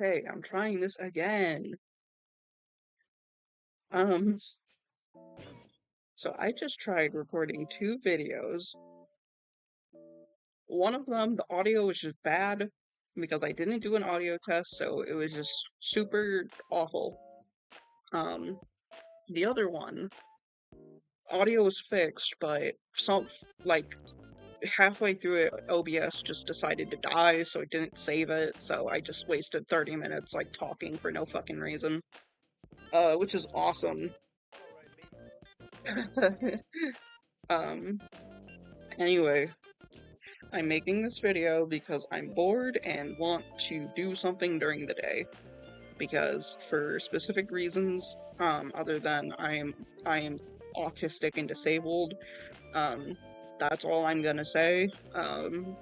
Hey, I'm trying this again. Um, so I just tried recording two videos. One of them, the audio was just bad because I didn't do an audio test, so it was just super awful. Um, the other one, audio was fixed, but like halfway through it, OBS just decided to die, so it didn't save it, so I just wasted 30 minutes like talking for no fucking reason. Which is awesome. Um, anyway, I'm making this video because I'm bored and want to do something during the day. Because for specific reasons, other than I am autistic and disabled, um, that's all I'm gonna say. I'm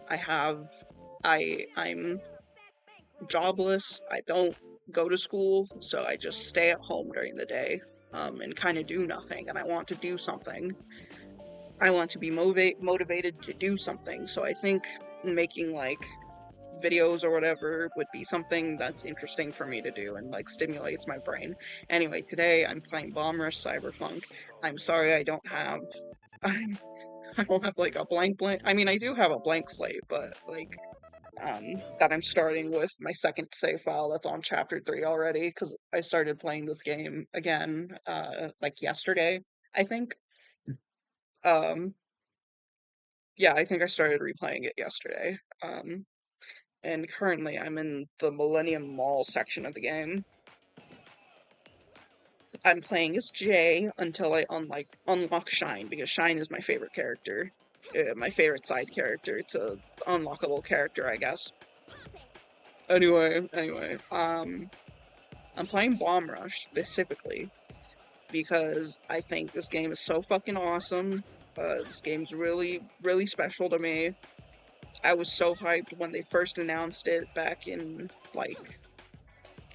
jobless. I don't go to school, so I just stay at home during the day, and kind of do nothing. And I want to do something. I want to be motivated to do something. So I think making like videos or whatever would be something that's interesting for me to do and like stimulates my brain. Anyway, today I'm playing Bomb Rush Cyberfunk. I'm sorry I don't have I don't have like a blank. I mean, I do have a blank slate, but like that I'm starting with my second save file that's on chapter 3 already because I started playing this game again like yesterday, I think. Um yeah, I think I started replaying it yesterday. And currently I'm in the Millennium Mall section of the game. I'm playing as Jay until I unlock Shine, because Shine is my favorite character. My favorite side character. It's a unlockable character, I guess. Anyway, I'm playing Bomb Rush specifically because I think this game is so fucking awesome. This game's really, really special to me. I was so hyped when they first announced it back in, like,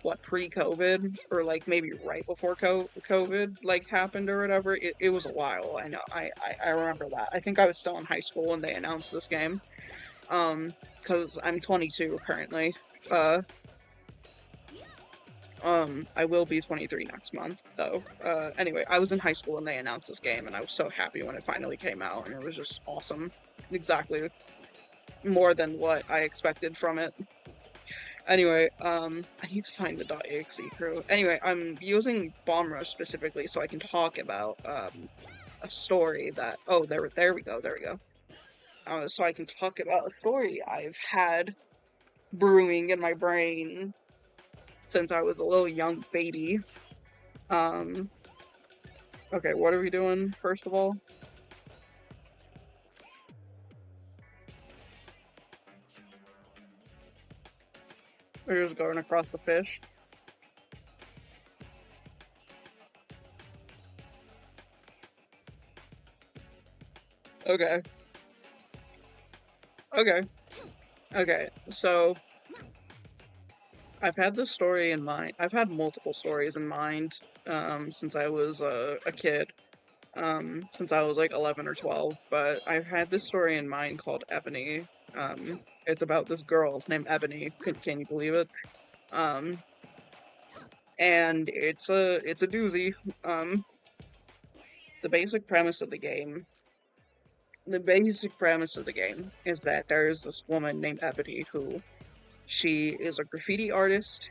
what, pre-COVID, or like maybe right before COVID like happened or whatever. It was a while. I know. I remember that. I think I was still in high school when they announced this game. Because I'm 22 currently. Uh, I will be 23 next month, though. Anyway, I was in high school when they announced this game, and I was so happy when it finally came out, and it was just awesome. Exactly. More than what I expected from it. Anyway, I need to find the .exe crew. Anyway, I'm using Bomb Rush specifically so I can talk about, a story that, oh, there we go, there we go. So I can talk about a story I've had brewing in my brain since I was a little young baby. Um, okay, what are we doing, first of all? We're just going across the fish. Okay, okay, okay, so I've had this story in mind. I've had multiple stories in mind, since I was a kid. Since I was like 11 or 12, but I've had this story in mind called Ebony. It's about this girl named Ebony. Can you believe it? Um, and it's a doozy. Um, the basic premise of the game, the basic premise of the game is that there's this woman named Ebony who she is a graffiti artist,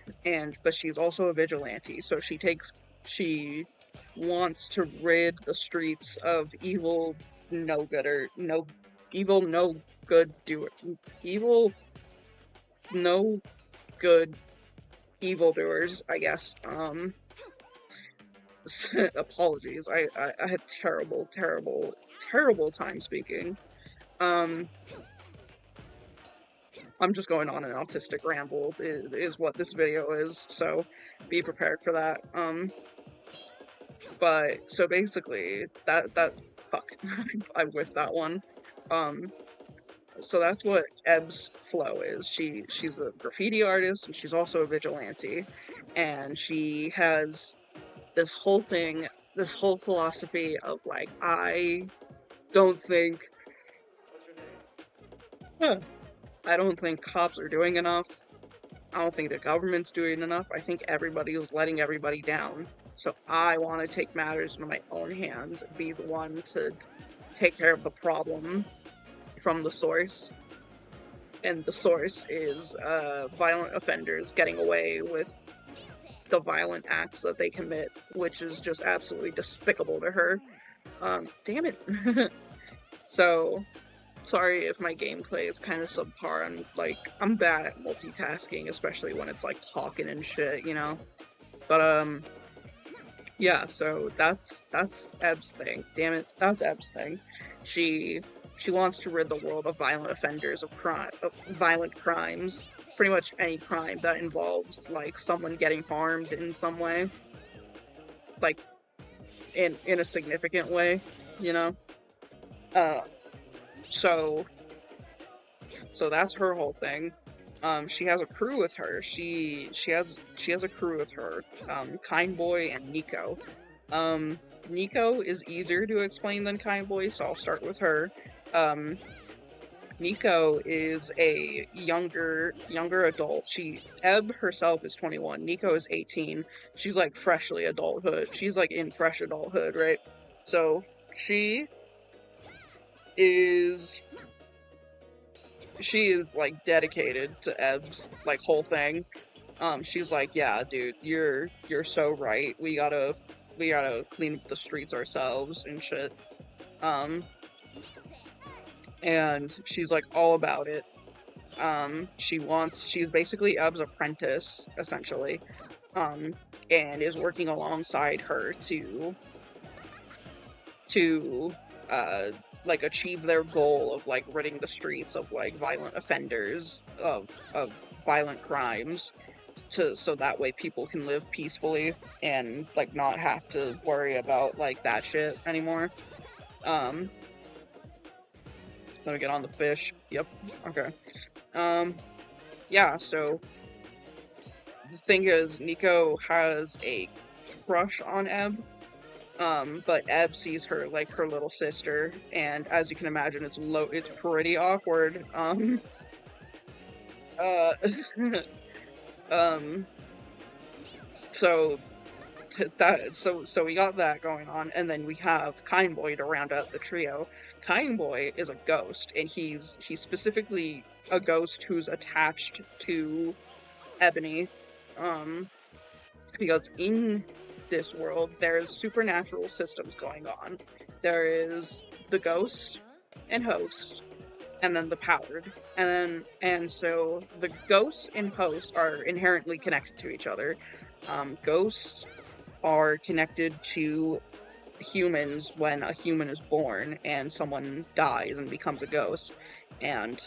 but she's also a vigilante. So she wants to rid the streets of no gooder, no evil, no good doer, evil, no good evildoers, I guess. Apologies. I had terrible time speaking. Um, I'm just going on an autistic ramble is what this video is, so be prepared for that. But so basically that fuck I whiffed that one. Um, so that's what Eb's flow is. She's a graffiti artist and she's also a vigilante, and she has this whole thing, this whole philosophy of like don't think huh, I don't think cops are doing enough. I don't think the government's doing enough. I think everybody is letting everybody down. So I want to take matters into my own hands and be the one to take care of the problem from the source. And the source is violent offenders getting away with the violent acts that they commit, which is just absolutely despicable to her. Damn it. So, sorry if my gameplay is kind of subpar. I'm bad at multitasking, especially when it's like talking and shit, you know? But, yeah, so that's Eb's thing. Damn it, that's Eb's thing. She she wants to rid the world of violent offenders of violent crimes. Pretty much any crime that involves like someone getting harmed in some way, like in a significant way, you know. Uh, so so that's her whole thing. She has a crew with her. She has a crew with her. Kind Boy and Nico. Nico is easier to explain than Kind Boy, so I'll start with her. Um, Nico is a younger adult. Eb herself is 21. Nico is 18. She's like freshly adulthood. She's like in fresh adulthood, right? So she is she is like dedicated to Eb's like whole thing. She's like, yeah, dude, you're so right. We gotta clean up the streets ourselves and shit. Um, and she's like all about it. She's basically Eb's apprentice, essentially. Um, and is working alongside her to uh like achieve their goal of like ridding the streets of like violent offenders of violent crimes so that way people can live peacefully and like not have to worry about like that shit anymore. Um, Let me get on the fish. Yep. Okay. Um, yeah, so the thing is Nico has a crush on Eb. But Eb sees her like her little sister, and as you can imagine, it's pretty awkward. Uh, um, so so we got that going on, and then we have Kind Boy to round out the trio. Kind Boy is a ghost, and he's specifically a ghost who's attached to Ebony, um, because in this world there's supernatural systems going on. There is the ghost and host, and then the powered, and so the ghosts and hosts are inherently connected to each other. Ghosts are connected to humans when a human is born and someone dies and becomes a ghost, and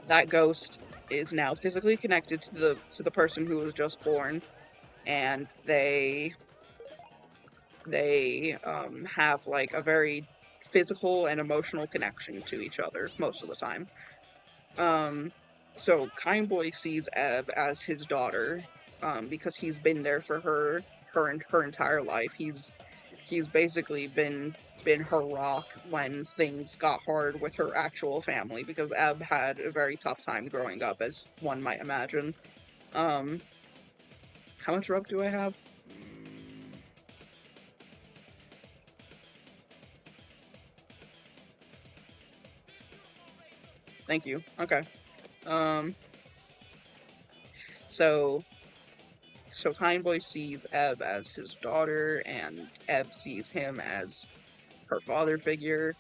that ghost is now physically connected to the person who was just born, and they have like a very physical and emotional connection to each other most of the time. Um, so Kind Boy sees Eb as his daughter, because he's been there for her entire life. He's basically been her rock when things got hard with her actual family, because Eb had a very tough time growing up, as one might imagine. Um, how much rub do I have? Thank you. Okay. Um, so so Kind Boy sees Eb as his daughter, and Eb sees him as her father figure.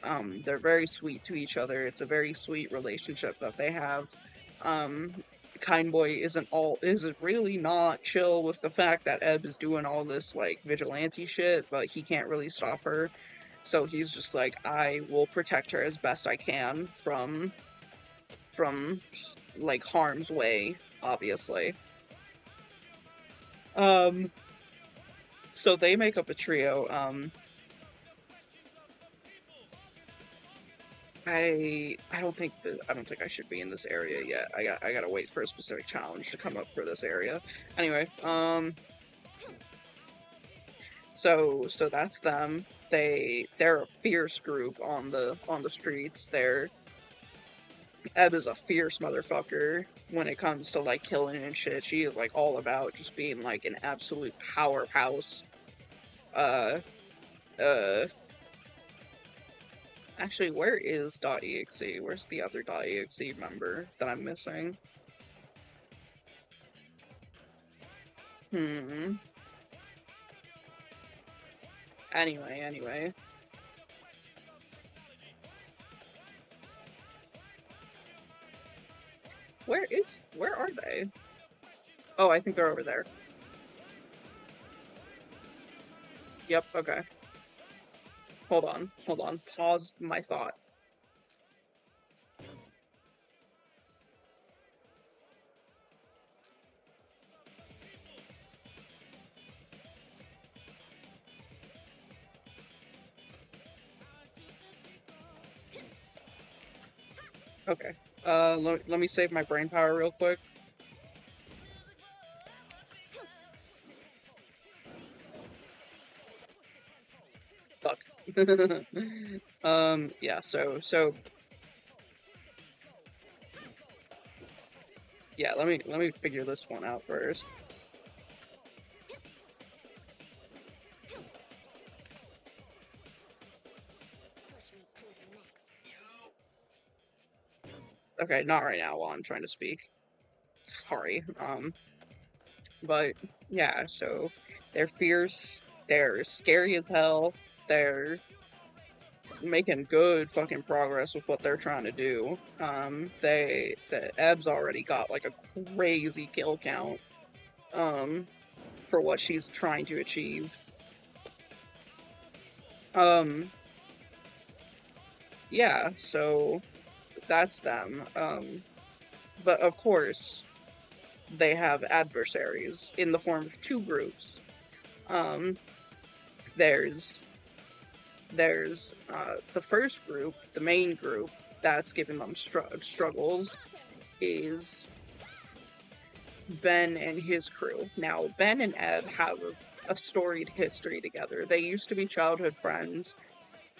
They're very sweet to each other. It's a very sweet relationship that they have. Um, Kind Boy is really not chill with the fact that Eb is doing all this like vigilante shit, but he can't really stop her. So he's just like, I will protect her as best I can from like harm's way, obviously. Um, so they make up a trio. I don't think I should be in this area yet. I gotta wait for a specific challenge to come up for this area. Anyway, so that's them. They're a fierce group on the streets. Eb is a fierce motherfucker when it comes to like killing and shit. She is like all about just being like an absolute powerhouse. Uh, uh, Actually, where is .exe? Where's the other .exe member that I'm missing? Hmm. Anyway. Where are they? Oh, I think they're over there. Yep, okay. Hold on. Pause my thought. Okay. Let me save my brain power real quick. Fuck. Yeah, yeah, let me figure this one out first. Okay, not right now while I'm trying to speak. Sorry. But yeah, so they're fierce, they're scary as hell, they're making good fucking progress with what they're trying to do. The Eb's already got like a crazy kill count, um, for what she's trying to achieve. Um, yeah, so that's them. But of course, they have adversaries in the form of two groups. Um, there's the first group, the main group that's giving them struggles is Ben and his crew. Now, Ben and Eb have a storied history together. They used to be childhood friends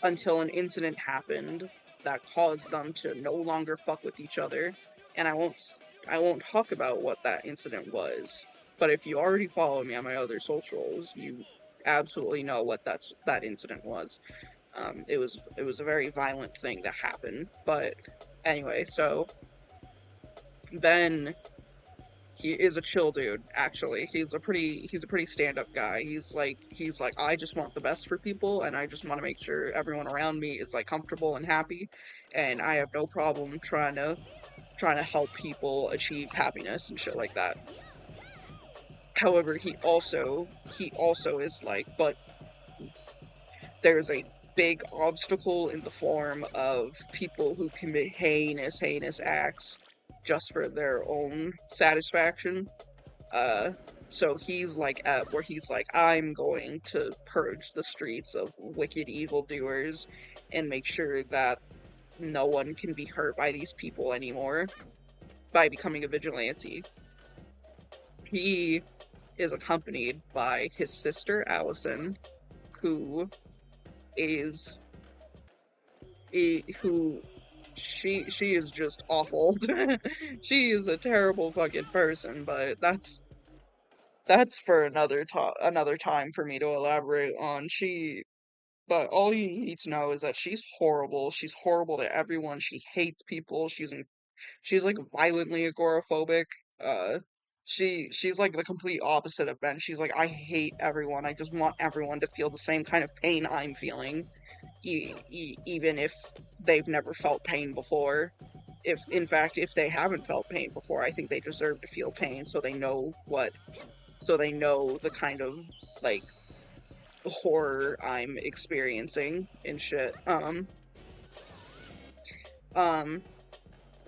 until an incident happened that caused them to no longer fuck with each other. And I won't talk about what that incident was. But if you already follow me on my other socials, you absolutely know what that incident was. It was a very violent thing that happened. But anyway, so Ben, he is a chill dude. Actually, he's a pretty stand up guy. He's like I just want the best for people, and I just want to make sure everyone around me is like comfortable and happy, and I have no problem trying to help people achieve happiness and shit like that. However, he also is like, but there's a big obstacle in the form of people who commit heinous acts just for their own satisfaction. Uh, so he's like at where he's like, I'm going to purge the streets of wicked evildoers and make sure that no one can be hurt by these people anymore by becoming a vigilante. He is accompanied by his sister Allison, who is who she is just awful. She is a terrible fucking person, but that's for another time for me to elaborate on. But all you need to know is that she's horrible. She's horrible to everyone. She hates people. She's like violently agoraphobic. Uh, she's like the complete opposite of Ben. She's like, I hate everyone. I just want everyone to feel the same kind of pain I'm feeling, even if they've never felt pain before. If in fact, if they haven't felt pain before, I think they deserve to feel pain so they know the kind of like horror I'm experiencing and shit. Um,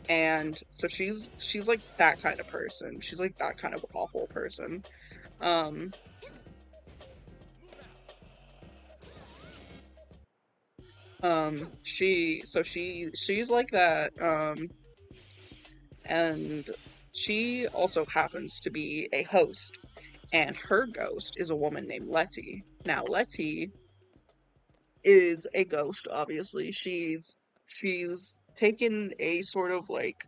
and so she's like that kind of person. She's like that kind of awful person. Um, she's like that. And she also happens to be a host, and her ghost is a woman named Letty. Now, Letty is a ghost, obviously. She's taken a sort of like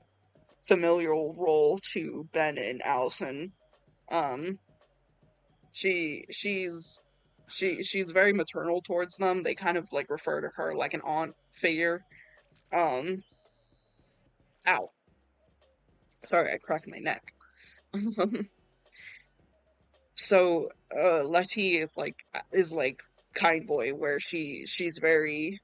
familial role to Ben and Allison. Um, she's very maternal towards them. They kind of like refer to her like an aunt figure. Um, ow, sorry, I cracked my neck. So Letty is like kind boy, where she's very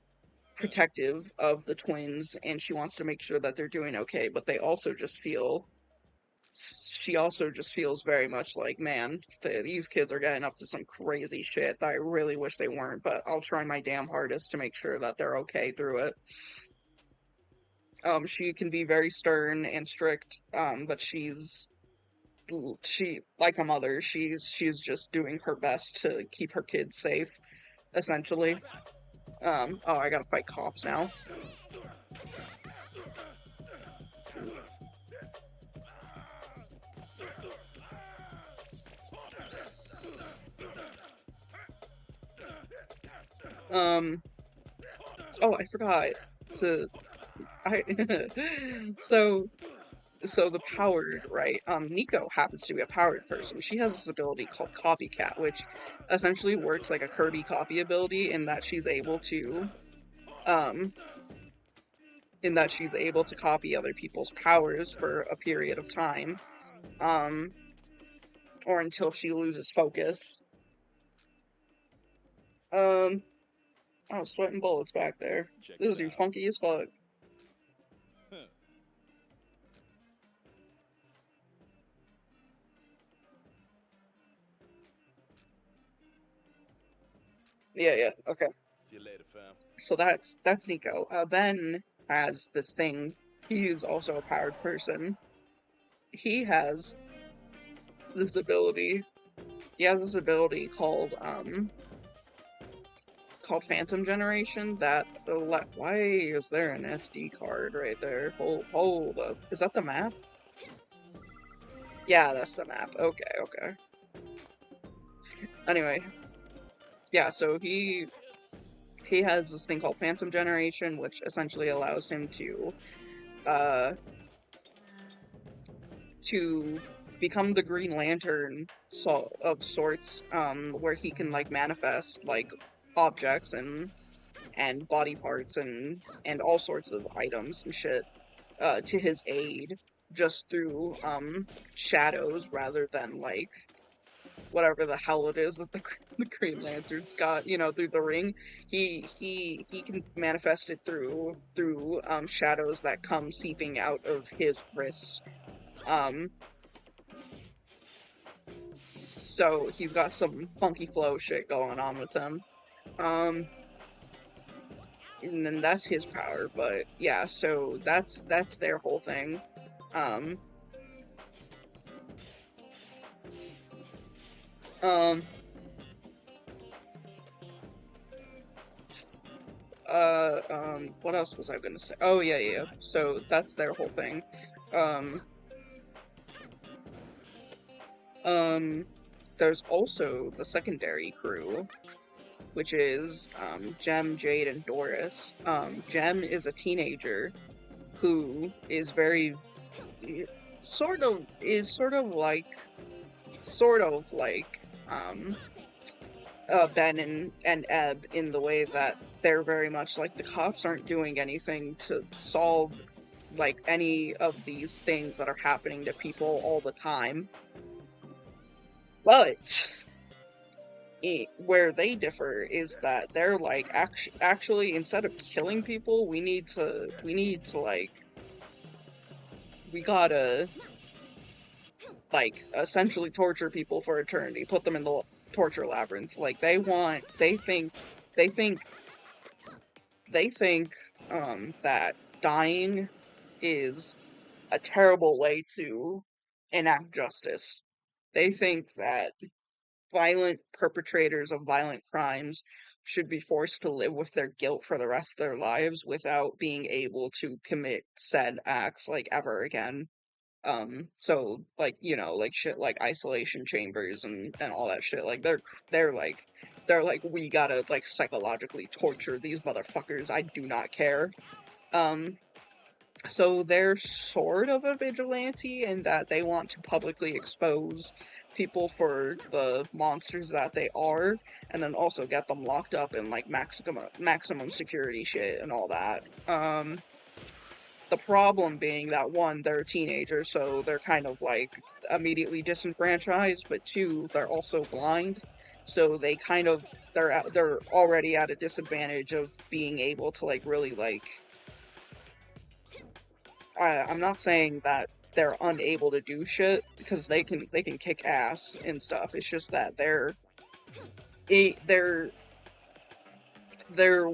protective of the twins and she wants to make sure that they're doing okay, but they also just feel she also just feels very much like, man, these kids are getting up to some crazy shit that I really wish they weren't, but I'll try my damn hardest to make sure that they're okay through it. She can be very stern and strict, but she like a mother, she's just doing her best to keep her kids safe, essentially. Oh, I gotta fight cops now. Um, oh, I forgot to I so so the powered, right? Nico happens to be a powered person. She has this ability called Copycat, which essentially works like a Kirby copy ability um in that she's able to copy other people's powers for a period of time. Um or until she loses focus. Um oh, sweating bullets back there. Check This it dude out. funky as fuck. Yeah, yeah, okay. See you later, fam. So that's Nico. Ben has this thing. He's also a powered person. He has this ability. He has this ability called Phantom Generation. Why is there an SD card right there? Hold up. Is that the map? Yeah, that's the map. Okay, okay. Anyway, yeah. So he has this thing called Phantom Generation, which essentially allows him uh to become the Green Lantern of sorts, where he can like manifest like objects and body parts and all sorts of items and shit to his aid just through shadows rather than like whatever the hell it is that the the Green Lantern's got, through the ring. He can manifest it through shadows that come seeping out of his wrists. Um, so he's got some funky flow shit going on with him. Um, and then that's his power, but yeah, so that's their whole thing. Um, um, what else was I gonna say? Oh yeah, yeah, yeah. So that's their whole thing. Um, um, there's also the secondary crew, which is Gem, Jade, and Doris. Gem is a teenager who is very sort of like um Ben and Ebb, in the way that they're very much like the cops aren't doing anything to solve like any of these things that are happening to people all the time. But where they differ is that they're like actually, instead of killing people, we need to like we gotta like essentially torture people for eternity, put them in the torture labyrinth. Like they think they think that dying is a terrible way to enact justice. They think that violent perpetrators of violent crimes should be forced to live with their guilt for the rest of their lives without being able to commit said acts like ever again. So like, like shit like isolation chambers and all that shit. Like they're like they're like, we gotta like psychologically torture these motherfuckers. I do not care. Um, So they're sort of a vigilante in that they want to publicly expose people for the monsters that they are, and then also get them locked up in like maximum security shit and all that. The problem being that one, they're teenagers, so they're kind of like immediately disenfranchised, but two, they're also blind, so they kind of they're already at a disadvantage of being able to like really like I'm not saying that they're unable to do shit because they can kick ass and stuff. It's just that it, they're they're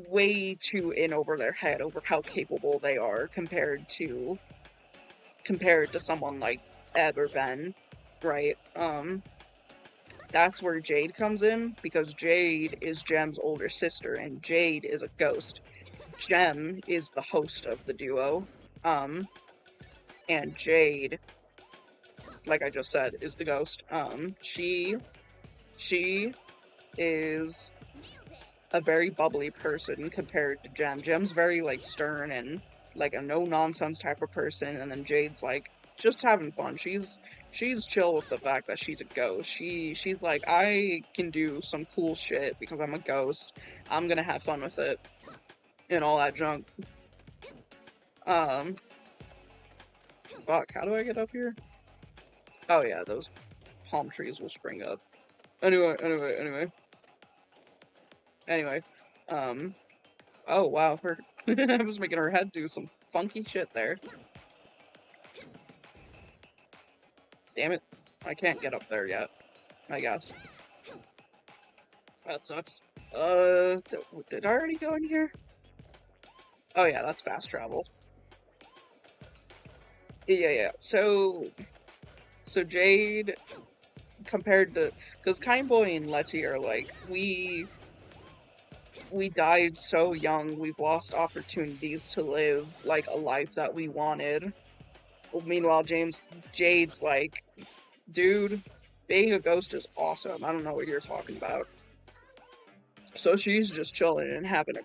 way too in over their head over how capable they are compared to someone like Ed or Ben, right? That's where Jade comes in because Jade is Jem's older sister and Jade is a ghost. Jem is the host of the duo. Um, and Jade, like I just said, is the ghost. She is a very bubbly person compared to Jem. Jem's very like stern and like a no nonsense type of person, and then Jade's like just having fun. She's chill with the fact that she's a ghost. She's like, I can do some cool shit because I'm a ghost. I'm gonna have fun with it and all that junk. Um, fuck, how do I get up here? Oh yeah, those palm trees will spring up. Anyway. Um, oh wow, her I was making her head do some funky shit there. Damn it. I can't get up there yet, I guess. That sucks. Did I already go in here? Oh yeah, that's fast travel. Yeah. So Jade, compared to, because Kindboy and Letty are like, we died so young, we've lost opportunities to live, like, a life that we wanted. Meanwhile, Jade's like, dude, being a ghost is awesome. I don't know what you're talking about. So she's just chilling and having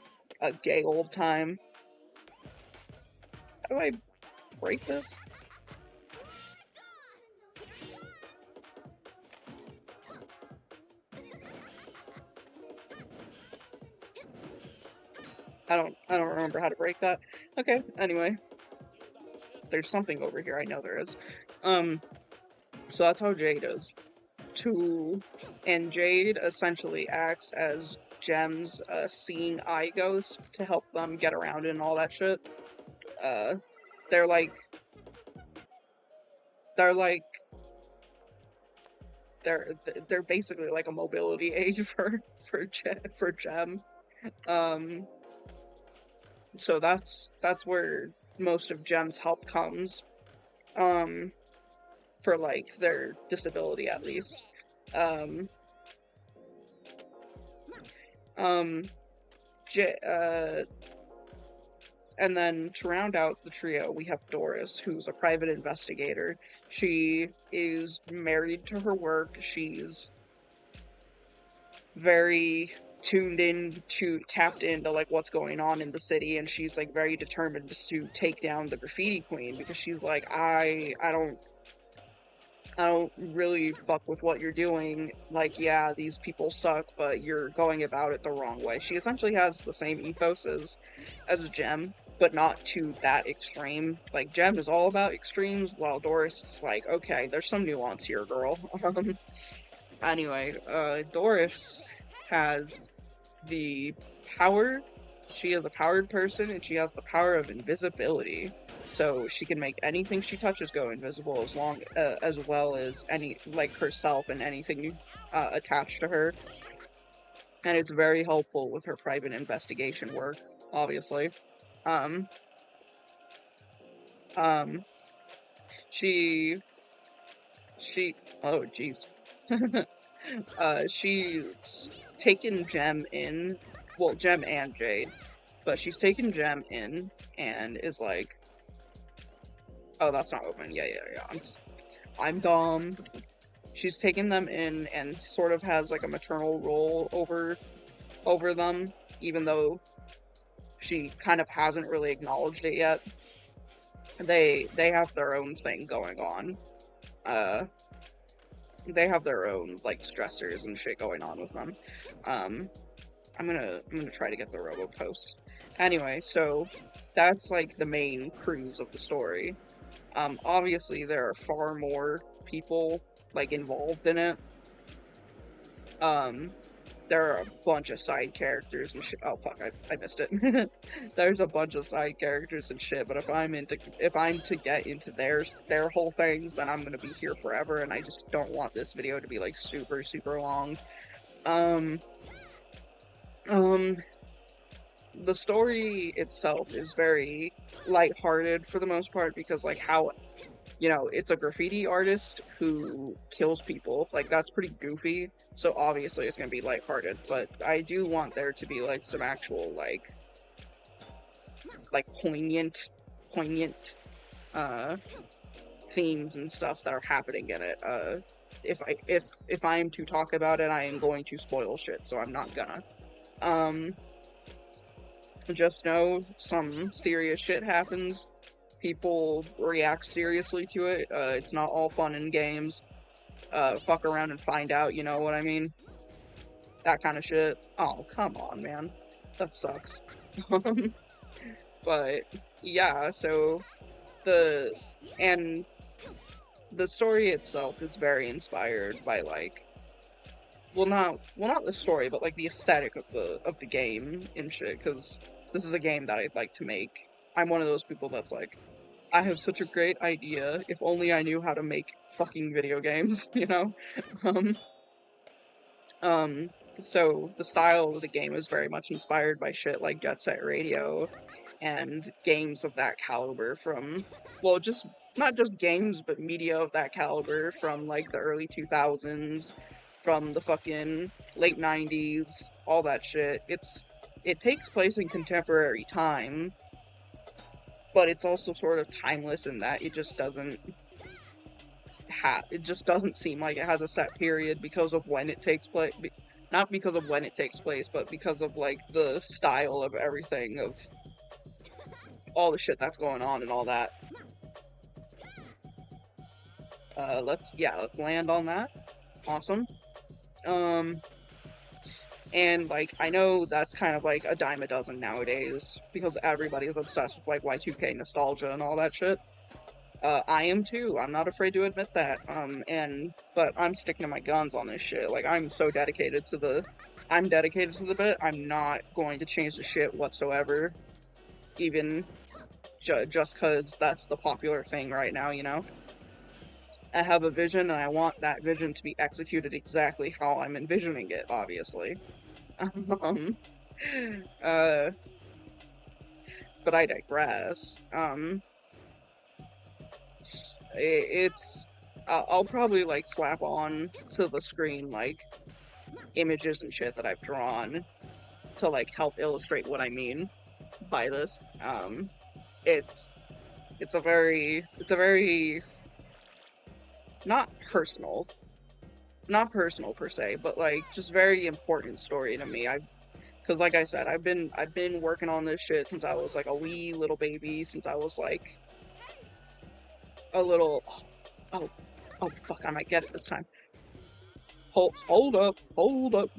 a gay old time. How do I break this? I don't remember how to break that. Okay, anyway. There's something over here, I know there is. Um, so that's how Jade is. And Jade essentially acts as Gem's seeing eye ghost to help them get around and all that shit. Uh, they're like they're like they're they're basically like a mobility aid for Gem. Um, so that's where most of Gem's help comes. Um, for like their disability at least. Um, um, J- uh, and then to round out the trio, we have Doris, who's a private investigator. She is married to her work. She's very tapped into like what's going on in the city, and she's like very determined to take down the graffiti queen because she's like, I don't really fuck with what you're doing. Like, yeah, these people suck, but you're going about it the wrong way. She essentially has the same ethos as Jem, but not to that extreme. Like, Jem is all about extremes, while Doris is like, okay, there's some nuance here, girl. Anyway, Doris has the power. She is a powered person, and she has the power of invisibility. So she can make anything she touches go invisible, as well as any like herself and anything attached to her. And it's very helpful with her private investigation work, obviously. Um, um, she she oh jeez. She's taken Gem in, well, Gem and Jade, but she's taken Gem in and is like, oh, that's not open. Yeah. I'm dumb. She's taken them in and sort of has like a maternal role over them, even though she kind of hasn't really acknowledged it yet. They have their own thing going on. Uh, they have their own like stressors and shit going on with them. Um, I'm gonna try to get the robo posts. Anyway, so that's like the main cruise of the story. Obviously there are far more people like involved in it. Um, there are a bunch of side characters and shit. Oh fuck, I missed it. There's a bunch of side characters and shit, but if I'm to get into their whole things, then I'm gonna be here forever, and I just don't want this video to be like super super long. Um, um, the story itself is very lighthearted for the most part because like how it's a graffiti artist who kills people. Like, that's pretty goofy. So obviously it's gonna be lighthearted. But I do want there to be like some actual like poignant uh themes and stuff that are happening in it. If I'm to talk about it, I am going to spoil shit, so I'm not gonna. Um just know some serious shit happens. People react seriously to it. It's not all fun and games. Fuck around and find out, you know what I mean? That kind of shit. Oh, come on, man. That sucks. But yeah, so the and the story itself is very inspired by like not the story, but like the aesthetic of the game and shit, because this is a game that I'd like to make. I'm one of those people that's like, I have such a great idea. If only I knew how to make fucking video games, you know? Um, um, so the style of the game is very much inspired by shit like Jet Set Radio and games of that caliber from, well, just not just games, but media of that caliber from like the early 2000s, from the fucking late 90s, all that shit. It takes place in contemporary time, but it's also sort of timeless in that it just doesn't seem like it has a set period because of when it takes place. Not because of when it takes place, but because of like the style of everything, of all the shit that's going on and all that. Let's land on that. Awesome. Um, and like I know that's kind of like a dime a dozen nowadays because everybody's obsessed with like Y2K nostalgia and all that shit. I am too. I'm not afraid to admit that. But I'm sticking to my guns on this shit. Like, I'm dedicated to the bit. I'm not going to change the shit whatsoever, even just because that's the popular thing right now, you know? I have a vision, and I want that vision to be executed exactly how I'm envisioning it, obviously. um, uh, but I digress. It's I'll probably like slap on to the screen like images and shit that I've drawn to like help illustrate what I mean by this. It's it's a very not personal, not personal per se, but like just very important story to me. Because like I said, I've been working on this shit since I was like a wee little baby, since I was like a little. Oh, oh fuck! I might get it this time. Hold up, hold up.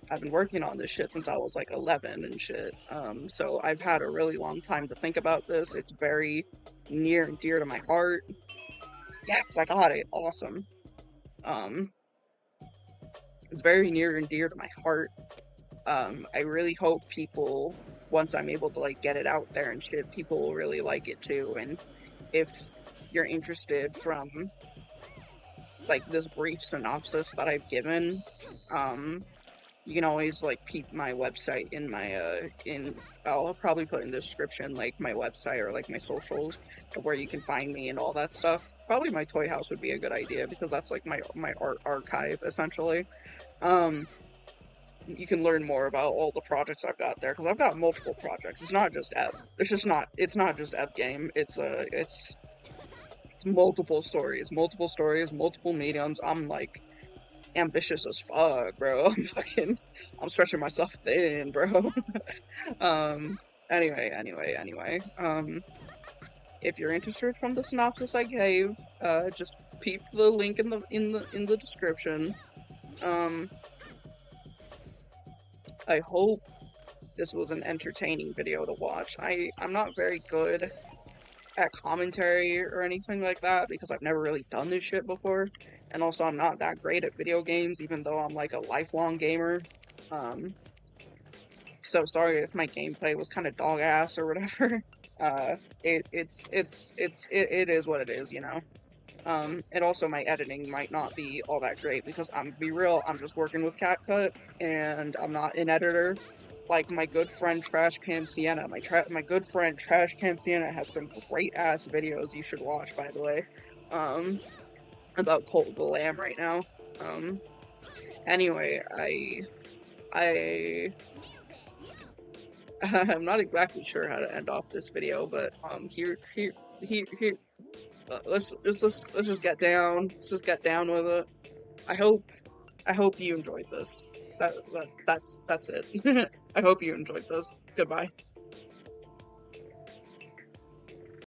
I've been working on this shit since I was like 11 and shit. So I've had a really long time to think about this. It's very near and dear to my heart. Yes, I got it. Awesome. Um, it's very near and dear to my heart. I really hope people, once I'm able to like get it out there and shit, people will really like it too. And if you're interested from like this brief synopsis that I've given, you can always like peep my website in my I'll probably put in the description like my website or like my socials where you can find me and all that stuff. Probably my toy house would be a good idea because that's like my art archive essentially. Um, you can learn more about all the projects I've got there because I've got multiple projects. It's not just Ev. It's not just Ev game. It's multiple stories, multiple mediums. I'm like ambitious as fuck, bro. I'm stretching myself thin, bro. Um, anyway. If you're interested from the synopsis I gave, just peep the link in the description. Um, I hope this was an entertaining video to watch. I'm not very good at commentary or anything like that because I've never really done this shit before. And also I'm not that great at video games, even though I'm like a lifelong gamer. Um, so sorry if my gameplay was kind of dog ass or whatever. It is what it is, you know. And also my editing might not be all that great because be real, I'm just working with CapCut and I'm not an editor. Like my good friend Trash Can Sienna, my good friend Trash Can Sienna has some great ass videos you should watch, by the way, um, about Cult of the Lamb right now. Um, anyway, I I'm not exactly sure how to end off this video, but here, let's just get down. Let's just get down with it. I hope I hope you enjoyed this. That's it. I hope you enjoyed this. Goodbye.